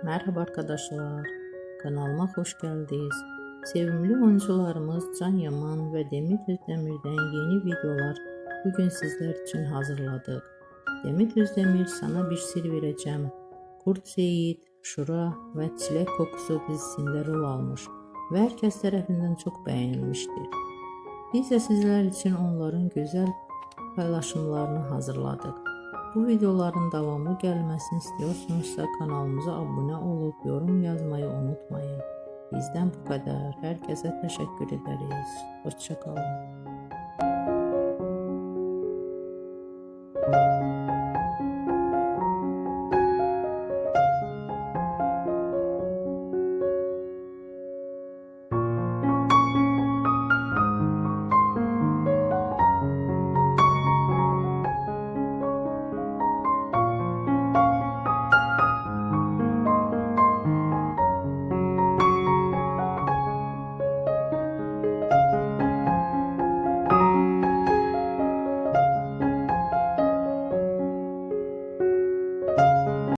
Merhaba arkadaşlar, kanalıma hoş geldiniz. Sevimli oyuncularımız Can Yaman ve Demet Özdemir'den yeni videolar bugün sizler için hazırladık. Demet Özdemir sana bir sır vereceğim. Kurt Seyit, Şura ve Çilek Kokusu dizisinde rol almış ve herkes tarafından çok beğenilmiştir. Biz de sizler için onların güzel paylaşımlarını hazırladık. Bu videoların devamı gelmesini istiyorsanızsa kanalımıza abone olup yorum yazmayı unutmayın. Bizden bu kadar. Herkese teşekkür ederiz. Hoşça kalın.